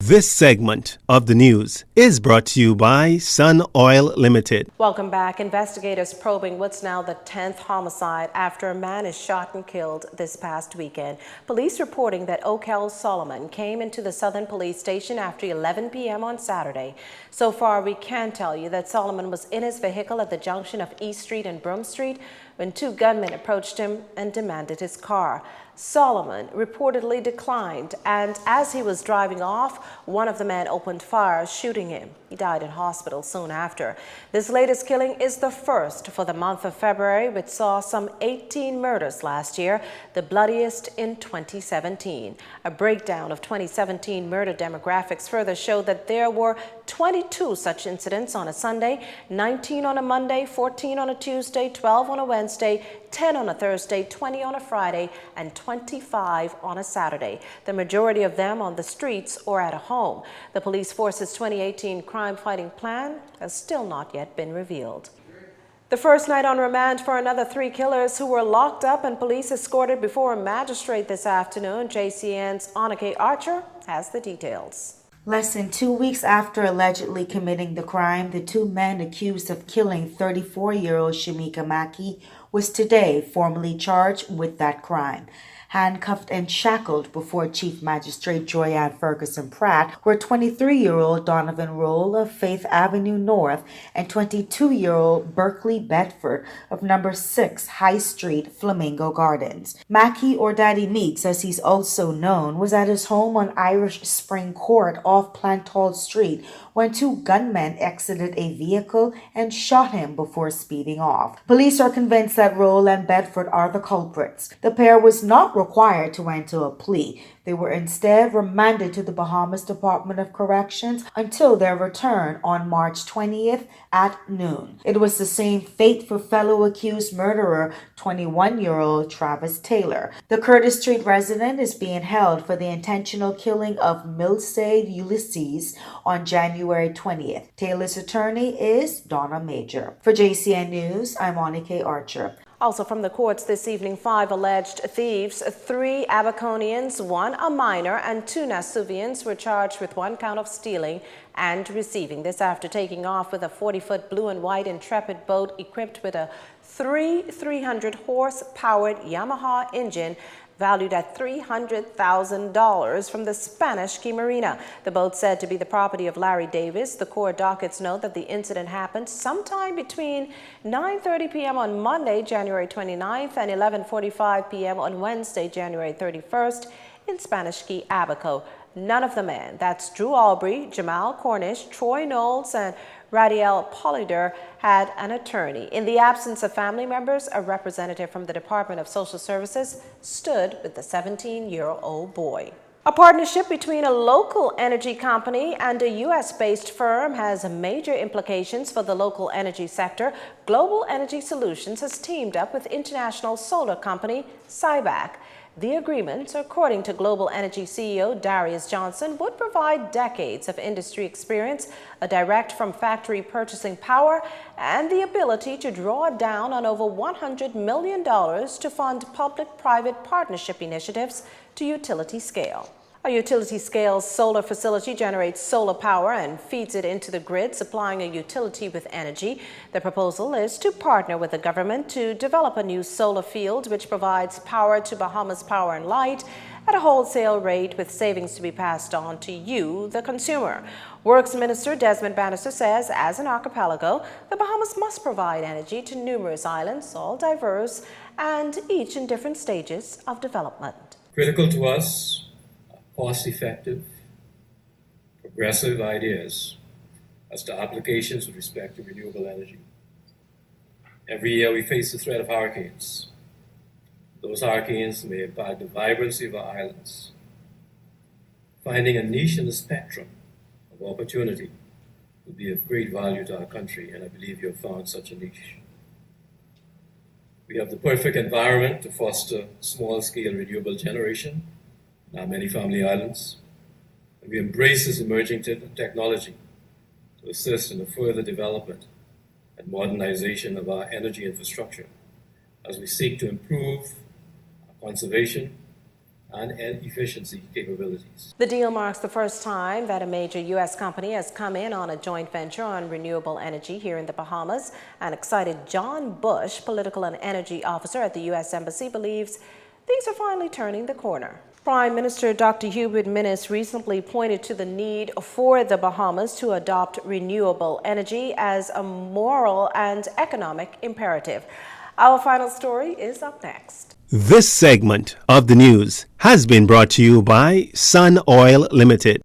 This segment of the news is brought to you by Sun Oil Limited. Welcome back. Investigators probing what's now the 10th homicide after a man is shot and killed this past weekend. Police reporting that Okel Solomon came into the Southern Police Station after 11 p.m. on Saturday. So far, we can tell you that Solomon was in his vehicle at the junction of East Street and Broome Street when two gunmen approached him and demanded his car. Solomon reportedly declined, and as he was driving off, one of the men opened fire, shooting him. He died in hospital soon after. This latest killing is the first for the month of February, which saw some 18 murders last year, the bloodiest in 2017. A breakdown of 2017 murder demographics further showed that there were 22 such incidents on a Sunday, 19 on a Monday, 14 on a Tuesday, 12 on a Wednesday, 10 on a Thursday, 20 on a Friday, and 25 on a Saturday. The majority of them on the streets or at a home. The police force's 2018 crime-fighting plan has still not yet been revealed. The first night on remand for another 3 killers who were locked up and police escorted before a magistrate this afternoon. JCN's Annika Archer has the details. Less than 2 weeks after allegedly committing the crime, the 2 men accused of killing 34-year-old Shamika Mackey was today formally charged with that crime. Handcuffed and shackled before Chief Magistrate Joyanne Ferguson Pratt were 23-year-old Donovan Roll of Faith Avenue North and 22-year-old Berkeley Bedford of number 6 High Street, Flamingo Gardens. Mackey, or Daddy Meeks as he's also known, was at his home on Irish Spring Court off Plantal Street when 2 gunmen exited a vehicle and shot him before speeding off. Police are convinced that Roll and Bedford are the culprits. The pair was not required to enter a plea. They were instead remanded to the Bahamas Department of Corrections until their return on March 20th at noon. It was the same fate for fellow accused murderer, 21-year-old Travis Taylor. The Curtis Street resident is being held for the intentional killing of Milsade Ulysses on January 20th. Taylor's attorney is Donna Major. For JCN News, I'm Annika Archer. Also from the courts this evening, 5 alleged thieves, 3 Abaconians, 1 a minor, and 2 Nasuvians were charged with 1 count of stealing and receiving. This after taking off with a 40-foot blue and white Intrepid boat equipped with a 300-horse-powered Yamaha engine valued at $300,000 from the Spanish Key Marina. The boat said to be the property of Larry Davis. The court dockets note that the incident happened sometime between 9:30 p.m. on Monday, January 29th and 11:45 p.m. on Wednesday, January 31st in Spanish Key, Abaco. None of the men, that's Drew Albury, Jamal Cornish, Troy Knowles, and Radiel Pollider, had an attorney. In the absence of family members, a representative from the Department of Social Services stood with the 17-year-old boy. A partnership between a local energy company and a U.S.-based firm has major implications for the local energy sector. Global Energy Solutions has teamed up with international solar company Cybac. The agreement, according to Global Energy CEO Darius Johnson, would provide decades of industry experience, a direct from factory purchasing power, and the ability to draw down on over $100 million to fund public-private partnership initiatives to utility scale. A utility-scale solar facility generates solar power and feeds it into the grid, supplying a utility with energy. The proposal is to partner with the government to develop a new solar field which provides power to Bahamas Power and Light at a wholesale rate with savings to be passed on to you, the consumer. Works Minister Desmond Bannister says, as an archipelago, the Bahamas must provide energy to numerous islands, all diverse and each in different stages of development. Critical to us, cost-effective, progressive ideas as to applications with respect to renewable energy. Every year we face the threat of hurricanes. Those hurricanes may impact the vibrancy of our islands. Finding a niche in the spectrum of opportunity would be of great value to our country, and I believe you have found such a niche. We have the perfect environment to foster small-scale renewable generation in our many family islands, and we embrace this emerging technology to assist in the further development and modernization of our energy infrastructure as we seek to improve our conservation and efficiency capabilities. The deal marks the first time that a major U.S. company has come in on a joint venture on renewable energy here in the Bahamas. An excited John Bush, political and energy officer at the U.S. Embassy, believes things are finally turning the corner. Prime Minister Dr. Hubert Minnis recently pointed to the need for the Bahamas to adopt renewable energy as a moral and economic imperative. Our final story is up next. This segment of the news has been brought to you by Sun Oil Limited.